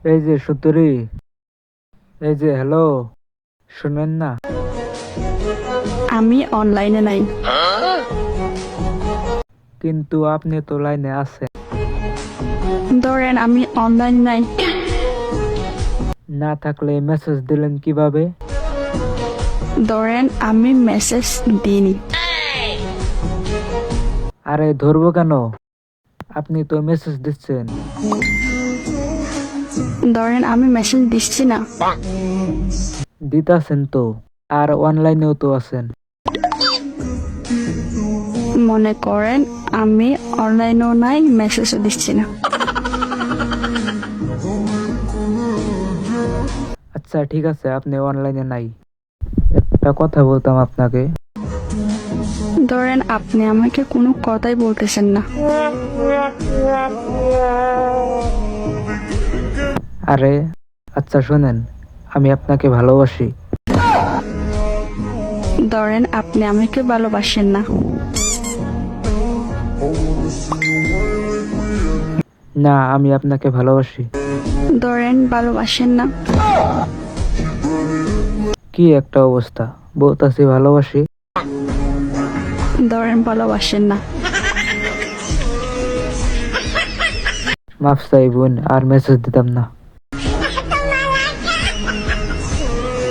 এই যে সুতরি, এই যে হ্যালো, শুনেন না? আমি অনলাইনে নাই। কিন্তু আপনি তো লাইনে আছেন। ধরেন আমি অনলাইন নাই। না থাকলে মেসেজ দিলেন কিভাবে? ধরেন আমি মেসেজ দিইনি। আরে ধরবো কেন? আপনি তো মেসেজ দিচ্ছেন। ধরেন আমি মেসেজ দিচ্ছি না। দিতাছেন তো, আর অনলাইনেও তো আছেন। মনে করেন আমি অনলাইনও নাই, মেসেজও দিচ্ছি না। আচ্ছা ঠিক আছে, আপনি অনলাইনে নাই। একটা কথা বলতাম আপনাকে। ধরেন আপনি আমাকে কোনো কথাই বলতেছেন না। আরে আচ্ছা শোনেন, আমি আপনাকে ভালোবাসি। ধরেন আপনি আমাকে ভালোবাসেন না। না, আমি আপনাকে ভালোবাসি। ধরেন ভালোবাসেন না। কি একটা অবস্থা, বলতাছি ভালোবাসি। ধরেন ভালোবাসেন না। মাফ চাই বোন, আর মেসেজ দিতাম না।